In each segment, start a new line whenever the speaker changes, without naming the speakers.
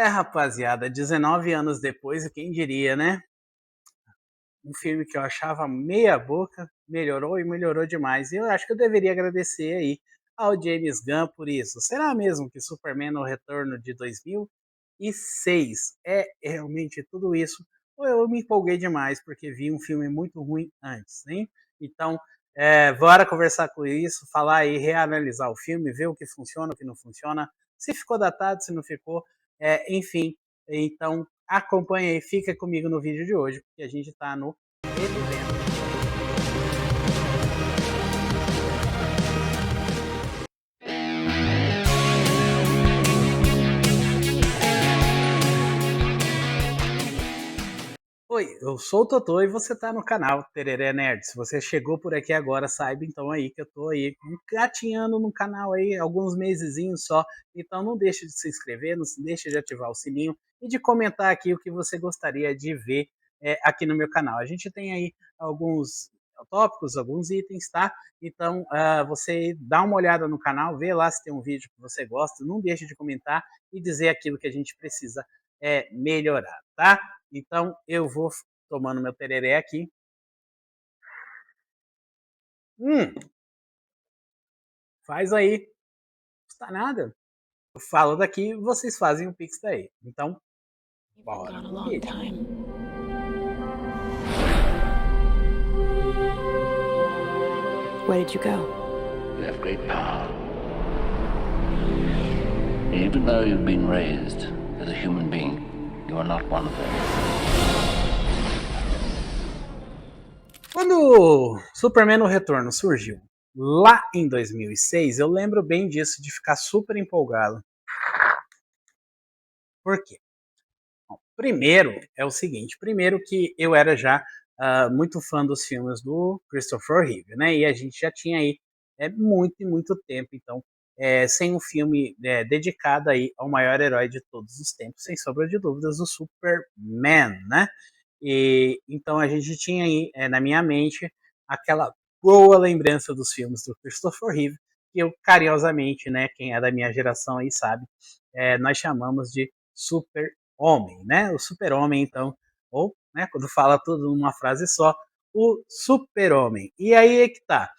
Rapaziada, 19 anos depois, e quem diria, né? Um filme que eu achava meia boca, melhorou e melhorou demais. E eu acho que eu deveria agradecer aí ao James Gunn por isso. Será mesmo que Superman no Retorno de 2006 é realmente tudo isso? Ou eu me empolguei demais porque vi um filme muito ruim antes, hein? Então, bora conversar com isso, falar e reanalisar o filme, ver o que funciona, o que não funciona, se ficou datado, se não ficou, enfim. Então, acompanha aí, fica comigo no vídeo de hoje, porque a gente está no Revivendo. Oi, eu sou o Totô e você tá no canal Tereré Nerd. Se você chegou por aqui agora, saiba então aí que eu tô aí engatinhando no canal aí alguns mesezinhos só. Então não deixe de se inscrever, não deixe de ativar o sininho e de comentar aqui o que você gostaria de ver aqui no meu canal. A gente tem aí alguns tópicos, alguns itens, tá? Então você dá uma olhada no canal, vê lá se tem um vídeo que você gosta, não deixe de comentar e dizer aquilo que a gente precisa melhorar, tá? Então eu vou tomando meu tereré aqui. Faz aí, não custa nada. Eu falo daqui, vocês fazem o Pix daí. Então, bora pro vídeo.
Where did you go?
You have great power. Even though you've been raised as a human being, you are not one of them.
Quando Superman no Retorno surgiu, lá em 2006, eu lembro bem disso, de ficar super empolgado. Por quê? Bom, primeiro é o seguinte, primeiro que eu era já muito fã dos filmes do Christopher Reeve, né? E a gente já tinha aí muito e muito tempo, então, sem um filme dedicado aí ao maior herói de todos os tempos, sem sombra de dúvidas, o Superman, né? E então a gente tinha aí na minha mente aquela boa lembrança dos filmes do Christopher Reeve, que eu carinhosamente, né, quem é da minha geração aí sabe, nós chamamos de Super-Homem, né? O Super-Homem, então, ou, né, quando fala tudo numa frase só, o Super-Homem. E aí é que tá.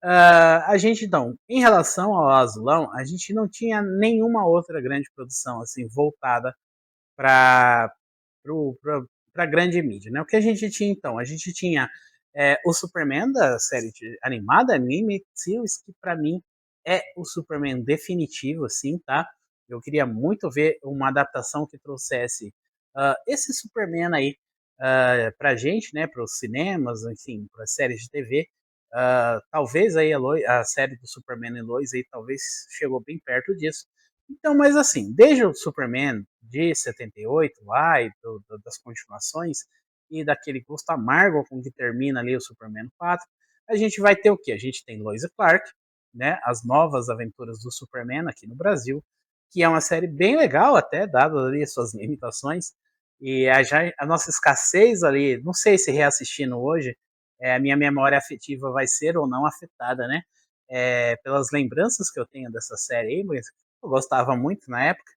A gente, então, em relação ao Azulão, a gente não tinha nenhuma outra grande produção, assim, voltada para a grande mídia, né? O que a gente tinha então? A gente tinha o Superman da série animada, Anime Series, que para mim é o Superman definitivo, assim, tá? Eu queria muito ver uma adaptação que trouxesse esse Superman aí pra gente, né? Para os cinemas, enfim, para as séries de TV. Talvez aí a série do Superman e Lois aí talvez chegou bem perto disso. Então, mas assim, desde o Superman de 78 lá, e das continuações, e daquele gosto amargo com que termina ali o Superman 4, a gente vai ter o quê? A gente tem Lois e Clark, né? As novas aventuras do Superman aqui no Brasil, que é uma série bem legal até, dado ali as suas limitações, e a nossa escassez ali, não sei se reassistindo hoje, a minha memória afetiva vai ser ou não afetada, né? Pelas lembranças que eu tenho dessa série aí, mas eu gostava muito na época.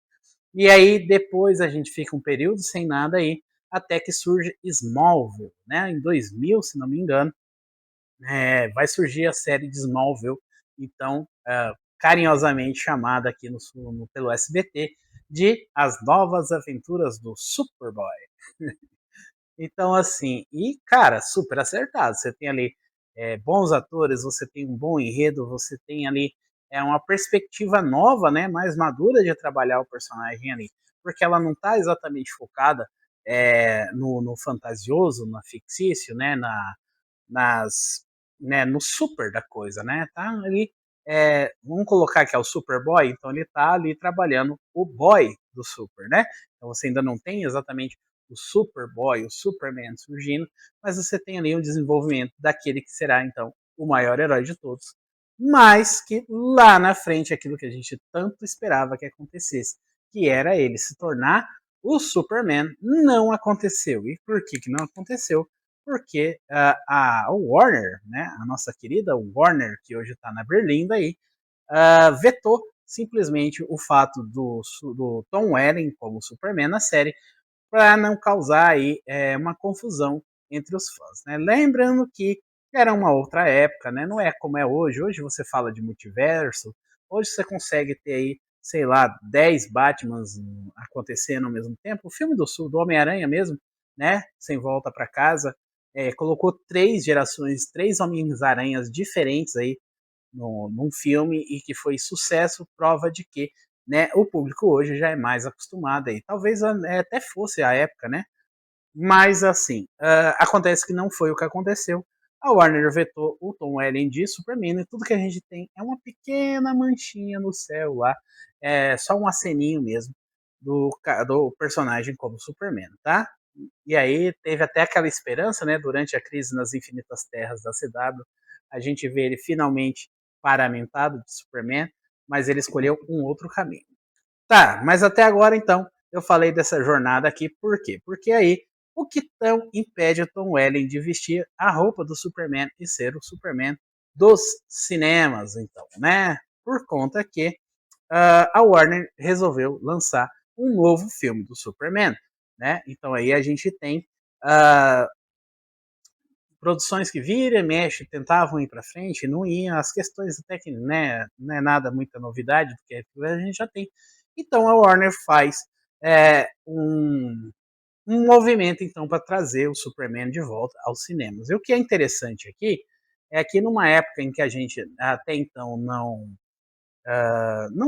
E aí depois a gente fica um período sem nada aí, até que surge Smallville, né? Em 2000, se não me engano, vai surgir a série de Smallville, então carinhosamente chamada aqui pelo SBT de As Novas Aventuras do Superboy. Então, assim, e cara, super acertado. Você tem ali bons atores, você tem um bom enredo, você tem ali uma perspectiva nova, né, mais madura de trabalhar o personagem ali, porque ela não está exatamente focada no fantasioso, no fictício, né, nas, né, no super da coisa, né, tá ali. Vamos colocar que é o Superboy, então ele tá ali trabalhando o boy do super, né? Então você ainda não tem exatamente o Superboy, o Superman surgindo, mas você tem ali um desenvolvimento daquele que será então o maior herói de todos, mas que lá na frente aquilo que a gente tanto esperava que acontecesse, que era ele se tornar o Superman, não aconteceu. E por que que não aconteceu? Porque a Warner, né, a nossa querida Warner, que hoje está na Berlim daí, vetou simplesmente o fato do Tom Welling como Superman na série, para não causar aí uma confusão entre os fãs, né? Lembrando que era uma outra época, né? Não é como é hoje. Hoje você fala de multiverso, hoje você consegue ter aí, sei lá, 10 Batmans acontecendo ao mesmo tempo. O filme do Homem-Aranha mesmo, né? Sem Volta para Casa, colocou 3 gerações, 3 Homens-Aranhas diferentes aí num filme e que foi sucesso, prova de que, né, o público hoje já é mais acostumado aí. Talvez até fosse a época, né? Mas assim, acontece que não foi o que aconteceu. A Warner vetou o Tom Welling de Superman e tudo que a gente tem é uma pequena manchinha no céu lá, só um aceninho mesmo do personagem como Superman, tá? E aí teve até aquela esperança, né, durante a crise nas Infinitas Terras da CW, a gente vê ele finalmente paramentado de Superman, mas ele escolheu um outro caminho. Tá, mas até agora então eu falei dessa jornada aqui, por quê? Porque aí o que tão impede o Tom Welling de vestir a roupa do Superman e ser o Superman dos cinemas, então, né? Por conta que a Warner resolveu lançar um novo filme do Superman, né? Então aí a gente tem uh, produções que vira e mexe tentavam ir para frente, não iam, as questões até que né, não é nada muita novidade, porque a gente já tem. Então a Warner faz um movimento então para trazer o Superman de volta aos cinemas. E o que é interessante aqui é que numa época em que a gente até então não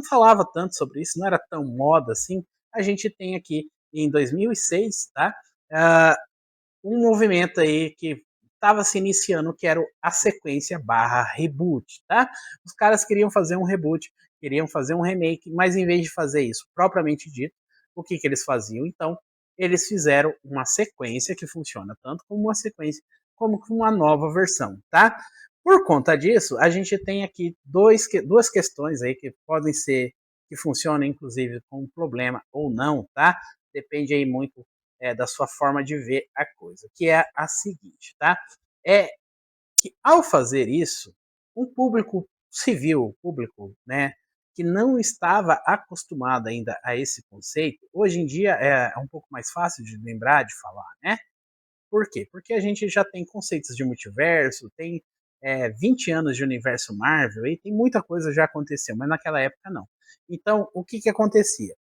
falava tanto sobre isso, não era tão moda assim, a gente tem aqui em 2006, tá? Um movimento aí que estava se iniciando, que era a sequência barra reboot, tá? Os caras queriam fazer um reboot, queriam fazer um remake, mas em vez de fazer isso propriamente dito, o que, que eles faziam? Então, eles fizeram uma sequência que funciona tanto como uma sequência, como uma nova versão, tá? Por conta disso, a gente tem aqui duas questões aí que podem ser, que funcionam inclusive com um problema ou não, tá? Depende aí muito da sua forma de ver a coisa, que é a seguinte, tá? É que ao fazer isso, um público civil, público, né, que não estava acostumado ainda a esse conceito, hoje em dia é um pouco mais fácil de lembrar, de falar, né? Por quê? Porque a gente já tem conceitos de multiverso, tem 20 anos de universo Marvel, e tem muita coisa já aconteceu, mas naquela época não. Então, o que, que acontecia?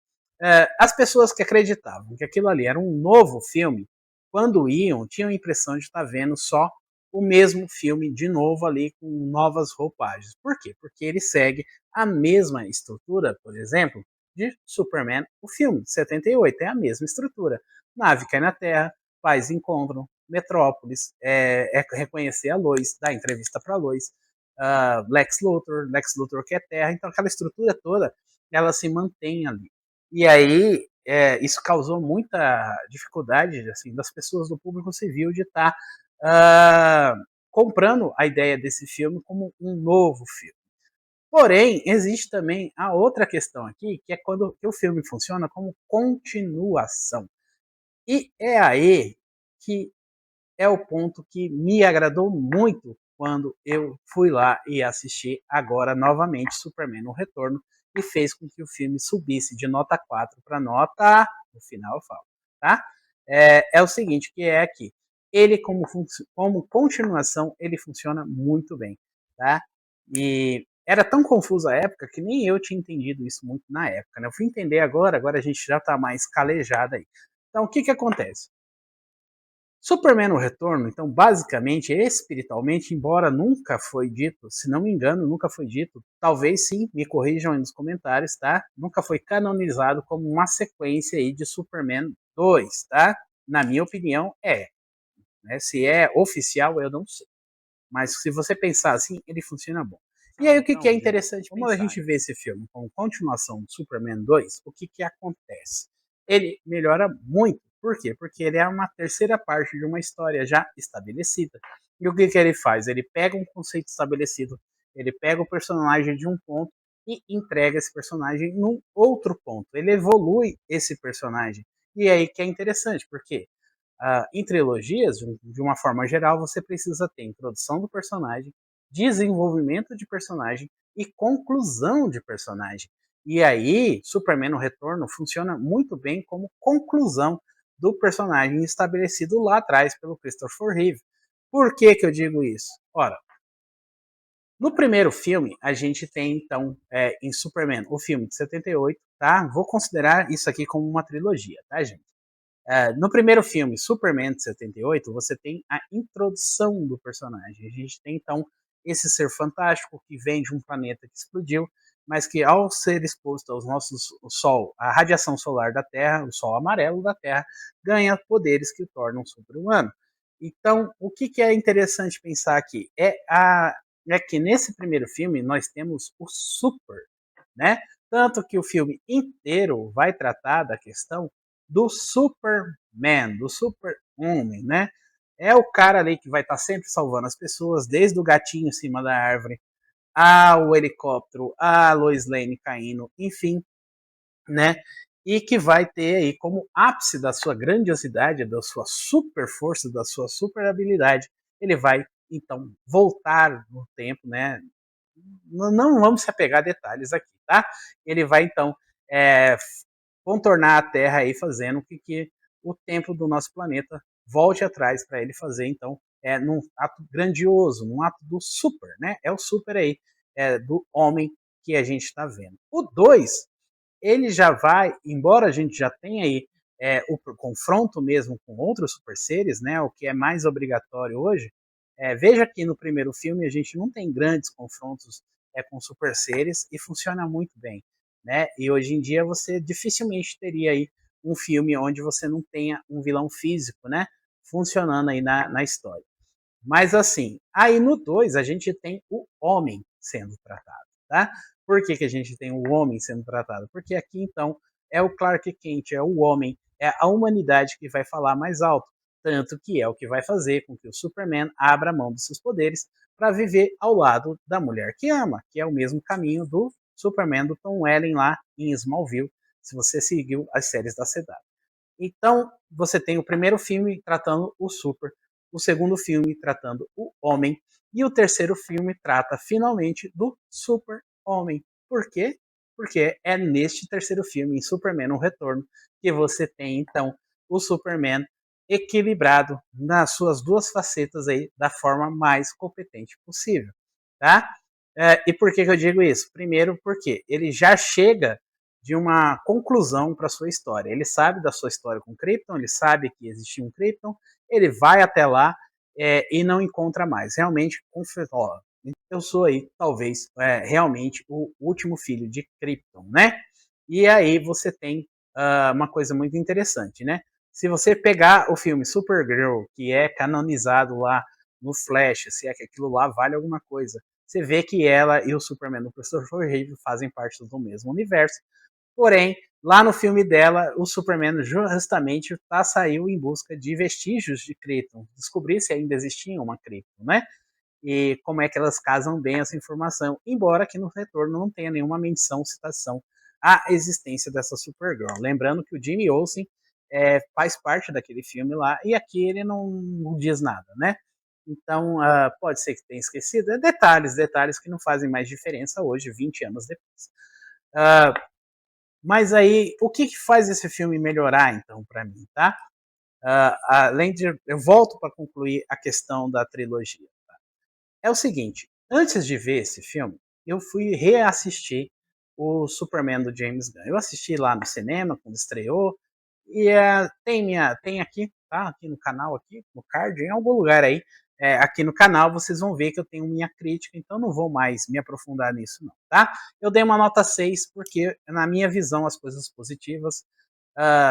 As pessoas que acreditavam que aquilo ali era um novo filme, quando iam, tinham a impressão de estar vendo só o mesmo filme de novo ali com novas roupagens. Por quê? Porque ele segue a mesma estrutura, por exemplo, de Superman, o filme de 78, é a mesma estrutura. Nave cai na Terra, pais encontram, Metrópolis, reconhecer a Lois, dar entrevista para a Lois, Lex Luthor que é Terra, então aquela estrutura toda, ela se mantém ali. E aí, isso causou muita dificuldade assim, das pessoas do público civil de estar comprando a ideia desse filme como um novo filme. Porém, existe também a outra questão aqui, que é quando que o filme funciona como continuação. E é aí que é o ponto que me agradou muito quando eu fui lá e assisti agora novamente Superman no Retorno e fez com que o filme subisse de nota 4 para nota, no final eu falo, tá? É o seguinte, que é aqui, ele como continuação, ele funciona muito bem, tá? E era tão confuso a época que nem eu tinha entendido isso muito na época, né? Eu fui entender agora a gente já tá mais calejado aí. Então, o que que acontece? Superman no Retorno, então, basicamente, espiritualmente, embora nunca foi dito, se não me engano, nunca foi dito, talvez sim, me corrijam aí nos comentários, tá? Nunca foi canonizado como uma sequência aí de Superman 2, tá? Na minha opinião, né? Se é oficial, eu não sei. Mas se você pensar assim, ele funciona bom. E aí o que, que é interessante? Como a gente vê esse filme como continuação do Superman 2, o que, que acontece? Ele melhora muito. Por quê? Porque ele é uma terceira parte de uma história já estabelecida. E o que, que ele faz? Ele pega um conceito estabelecido, ele pega o personagem de um ponto e entrega esse personagem num outro ponto. Ele evolui esse personagem. E aí que é interessante, porque em trilogias, de uma forma geral, você precisa ter introdução do personagem, desenvolvimento de personagem e conclusão de personagem. E aí, Superman no Retorno funciona muito bem como conclusão do personagem estabelecido lá atrás pelo Christopher Reeve. Por que que eu digo isso? Ora, no primeiro filme, a gente tem, então, em Superman, o filme de 78, tá? Vou considerar isso aqui como uma trilogia, tá, gente? No primeiro filme, Superman de 78, você tem a introdução do personagem. A gente tem, então, esse ser fantástico que vem de um planeta que explodiu, mas que, ao ser exposto aos nossos, o Sol, a radiação solar da Terra, o Sol amarelo da Terra, ganha poderes que o tornam super-humano. Então, o que, que é interessante pensar aqui? É que nesse primeiro filme nós temos o super, né? Tanto que o filme inteiro vai tratar da questão do Superman, do super-homem, né? É o cara ali que vai estar sempre salvando as pessoas, desde o gatinho em cima da árvore, ao helicóptero, a Lois Lane caindo, enfim, né? E que vai ter aí como ápice da sua grandiosidade, da sua super força, da sua super habilidade, ele vai então voltar no tempo, né? Não vamos se apegar a detalhes aqui, tá? Ele vai então é, contornar a Terra aí, fazendo com que o tempo do nosso planeta volte atrás para ele fazer, então, num ato grandioso, num ato do super, né? É o super aí, do homem que a gente está vendo. O 2 ele já vai, embora a gente já tenha aí o confronto mesmo com outros super seres, né, o que é mais obrigatório hoje, veja que no primeiro filme a gente não tem grandes confrontos com super seres e funciona muito bem, né? E hoje em dia você dificilmente teria aí um filme onde você não tenha um vilão físico, né, funcionando aí na história. Mas assim, aí no 2 a gente tem o homem sendo tratado, tá? Por que, que a gente tem o homem sendo tratado? Porque aqui então é o Clark Kent, é o homem, é a humanidade que vai falar mais alto. Tanto que é o que vai fazer com que o Superman abra mão dos seus poderes para viver ao lado da mulher que ama, que é o mesmo caminho do Superman do Tom Welling lá em Smallville, se você seguiu as séries da CW. Então, você tem o primeiro filme tratando o super, o segundo filme tratando o homem, e o terceiro filme trata finalmente do super-homem. Por quê? Porque é neste terceiro filme, em Superman O Retorno, que você tem, então, o Superman equilibrado nas suas duas facetas aí da forma mais competente possível, tá? E por que, que eu digo isso? Primeiro, porque ele já chega de uma conclusão para sua história. Ele sabe da sua história com Krypton, ele sabe que existia um Krypton, ele vai até lá e não encontra mais. Realmente, ó, eu sou aí, talvez, realmente o último filho de Krypton, né? E aí você tem uma coisa muito interessante, né? Se você pegar o filme Supergirl, que é canonizado lá no Flash, se é que aquilo lá vale alguma coisa, você vê que ela e o Superman do Christopher Reeve fazem parte do mesmo universo. Porém, lá no filme dela, o Superman justamente saiu em busca de vestígios de Krypton, descobrir se ainda existia uma Krypton, né? E como é que elas casam bem essa informação, embora que no retorno não tenha nenhuma menção, citação à existência dessa Supergirl. Lembrando que o Jimmy Olsen faz parte daquele filme lá, e aqui ele não diz nada, né? Então, pode ser que tenha esquecido. Detalhes que não fazem mais diferença hoje, 20 anos depois. Mas aí, o que, que faz esse filme melhorar, então, para mim, tá? Além de. Eu volto para concluir a questão da trilogia. Tá? É o seguinte: antes de ver esse filme, eu fui reassistir o Superman do James Gunn. Eu assisti lá no cinema, quando estreou, e tem aqui, tá? Aqui no canal, aqui, no card, em algum lugar aí. Aqui no canal vocês vão ver que eu tenho minha crítica, então não vou mais me aprofundar nisso, não, tá? Eu dei uma nota 6 porque, na minha visão, as coisas positivas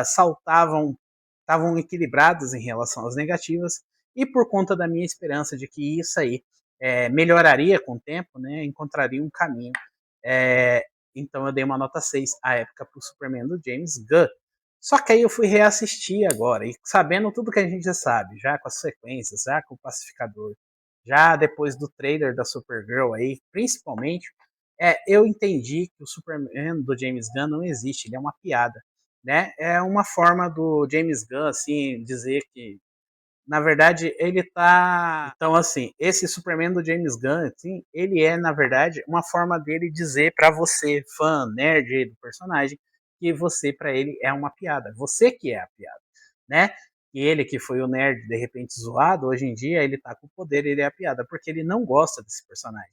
saltavam, estavam equilibradas em relação às negativas, e por conta da minha esperança de que isso aí melhoraria com o tempo, né? Encontraria um caminho. É, então eu dei uma nota 6 à época para o Superman do James Gunn. Só que aí eu fui reassistir agora, e sabendo tudo que a gente já sabe, já com as sequências, já com o pacificador, já depois do trailer da Supergirl aí, principalmente, eu entendi que o Superman do James Gunn não existe, ele é uma piada, né? É uma forma do James Gunn, assim, dizer que na verdade, ele tá. Então, assim, esse Superman do James Gunn, assim, ele é, na verdade, uma forma dele dizer pra você, fã, nerd do personagem, que você, pra ele, é uma piada. Você que é a piada, né? E ele, que foi o nerd de repente zoado, hoje em dia ele tá com o poder, ele é a piada, porque ele não gosta desse personagem.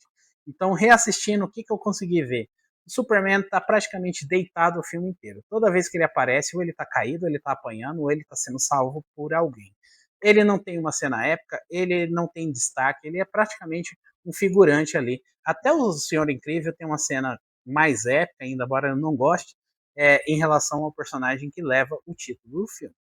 Então, reassistindo, o que, que eu consegui ver? O Superman tá praticamente deitado o filme inteiro. Toda vez que ele aparece, ou ele tá caído, ou ele tá apanhando, ou ele tá sendo salvo por alguém. Ele não tem uma cena épica, ele não tem destaque, ele é praticamente um figurante ali. Até o Senhor Incrível tem uma cena mais épica, ainda embora eu não goste, em relação ao personagem que leva o título do filme.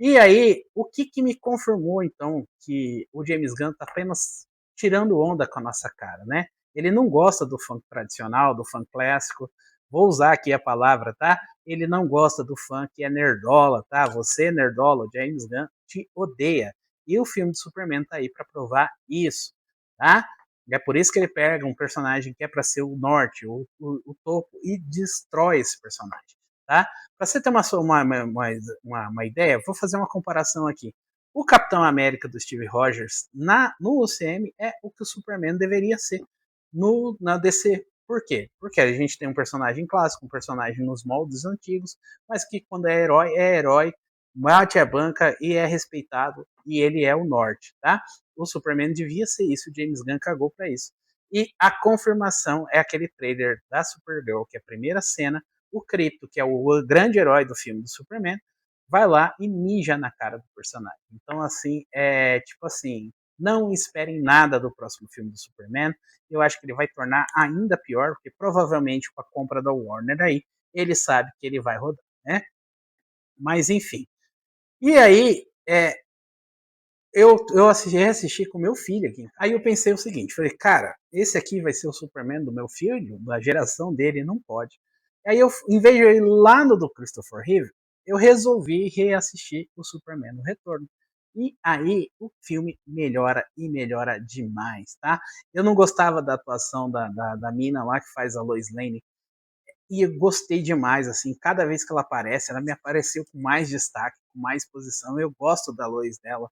E aí, o que, que me confirmou, então, que o James Gunn está apenas tirando onda com a nossa cara, né? Ele não gosta do funk tradicional, do funk clássico. Vou usar aqui a palavra, tá? Ele não gosta do funk que é nerdola, tá? Você, nerdola, o James Gunn te odeia. E o filme de Superman tá aí para provar isso, tá? É por isso que ele pega um personagem que é para ser o norte, o topo, e destrói esse personagem, tá? Para você ter uma ideia, vou fazer uma comparação aqui. O Capitão América do Steve Rogers no UCM é o que o Superman deveria ser na DC. Por quê? Porque a gente tem um personagem clássico, um personagem nos moldes antigos, mas que quando é herói, bate a banca e é respeitado, e ele é o norte, tá? O Superman devia ser isso, o James Gunn cagou para isso. E a confirmação é aquele trailer da Supergirl, que é a primeira cena, o Krypto, que é o grande herói do filme do Superman, vai lá e mija na cara do personagem. Então, assim, tipo assim, não esperem nada do próximo filme do Superman. Eu acho que ele vai tornar ainda pior, porque provavelmente com a compra da Warner aí, ele sabe que ele vai rodar, né? Mas enfim. E aí, eu assisti com meu filho aqui. Aí eu pensei o seguinte, falei, cara, esse aqui vai ser o Superman do meu filho, da geração dele, não pode. Aí eu, em vez de eu ir lá no do Christopher Reeve, eu resolvi reassistir o Superman no Retorno. E aí o filme melhora e melhora demais, tá? Eu não gostava da atuação da mina lá que faz a Lois Lane, e eu gostei demais, assim, cada vez que ela aparece, ela me apareceu com mais destaque, com mais posição. Eu gosto da Lois dela.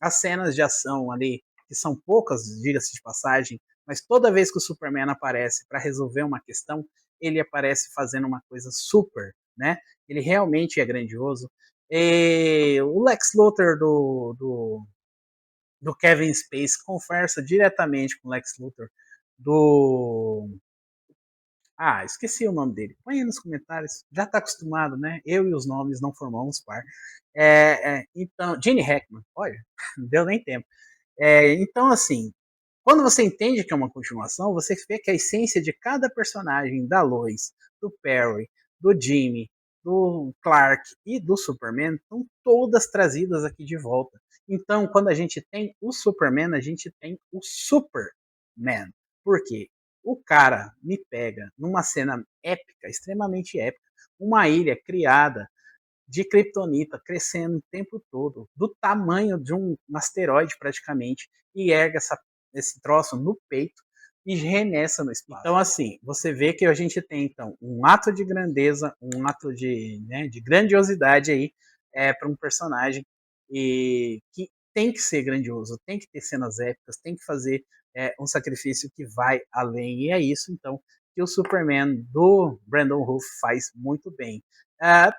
As cenas de ação ali, que são poucas, diga-se de passagem, mas toda vez que o Superman aparece para resolver uma questão, ele aparece fazendo uma coisa super, né? Ele realmente é grandioso. E o Lex Luthor do Kevin Spacey conversa diretamente com o Lex Luthor do esqueci o nome dele. Põe aí nos comentários. Já está acostumado, né? Eu e os nomes não formamos par. Então, Gene Hackman. Olha, não deu nem tempo. Então, assim, quando você entende que é uma continuação, você vê que a essência de cada personagem, da Lois, do Perry, do Jimmy, do Clark e do Superman, estão todas trazidas aqui de volta. Então, quando a gente tem o Superman, a gente tem o Superman. Por quê? O cara me pega numa cena épica, extremamente épica, uma ilha criada de kryptonita crescendo o tempo todo, do tamanho de um asteroide praticamente, e erga esse troço no peito e remessa no espaço. Então, assim, você vê que a gente tem então um ato de grandeza, um ato de grandiosidade aí para um personagem que tem que ser grandioso, tem que ter cenas épicas, tem que fazer um sacrifício que vai além. E é isso, então, que o Superman do Brandon Routh faz muito bem.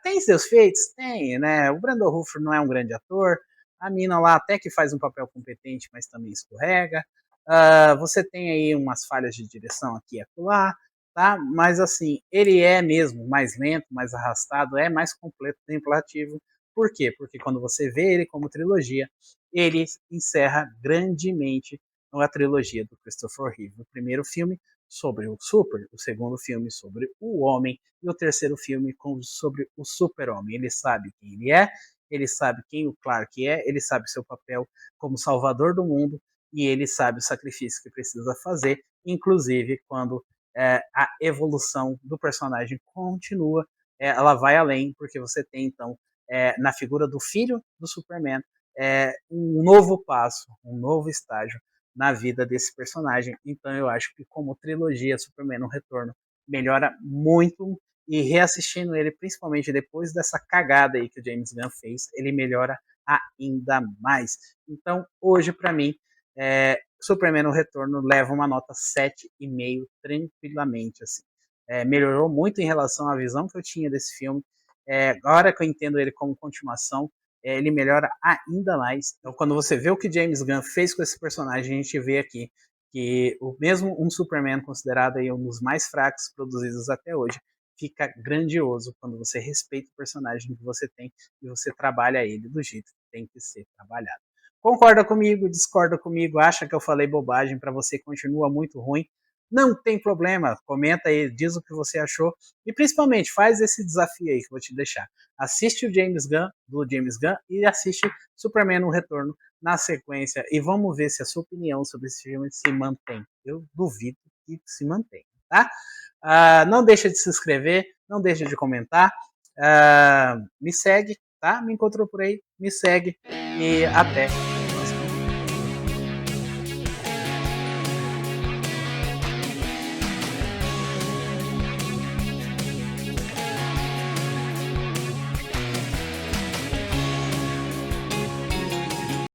Tem seus feitos? Tem, né? O Brandon Routh não é um grande ator, a mina lá até que faz um papel competente, mas também escorrega. Você tem aí umas falhas de direção aqui e acolá, tá? Mas assim, ele é mesmo mais lento, mais arrastado, é mais contemplativo. Por quê? Porque quando você vê ele como trilogia, ele encerra grandemente a trilogia do Christopher Reeve. O primeiro filme sobre o Super, o segundo filme sobre o Homem e o terceiro filme sobre o Super-Homem. Ele sabe quem ele sabe quem o Clark é, ele sabe seu papel como salvador do mundo e ele sabe o sacrifício que precisa fazer, inclusive quando a evolução do personagem continua, ela vai além, porque você tem então na figura do filho do Superman um novo passo, um novo estágio na vida desse personagem. Então eu acho que como trilogia Superman no Retorno melhora muito e reassistindo ele, principalmente depois dessa cagada aí que o James Gunn fez, ele melhora ainda mais. Então, hoje, para mim, Superman no Retorno leva uma nota 7,5 tranquilamente. Assim. Melhorou muito em relação à visão que eu tinha desse filme. Agora que eu entendo ele como continuação, ele melhora ainda mais. Então, quando você vê o que James Gunn fez com esse personagem, a gente vê aqui que o mesmo um Superman considerado aí um dos mais fracos produzidos até hoje, fica grandioso quando você respeita o personagem que você tem e você trabalha ele do jeito que tem que ser trabalhado. Concorda comigo, discorda comigo, acha que eu falei bobagem, para você continua muito ruim? Não tem problema, comenta aí, diz o que você achou e principalmente faz esse desafio aí que eu vou te deixar. Assiste o James Gunn, do James Gunn, e assiste Superman no Retorno na sequência e vamos ver se a sua opinião sobre esse filme se mantém. Eu duvido que se mantenha, tá? Não deixa de se inscrever, não deixa de comentar, me segue, tá? Me encontrou por aí, me segue e até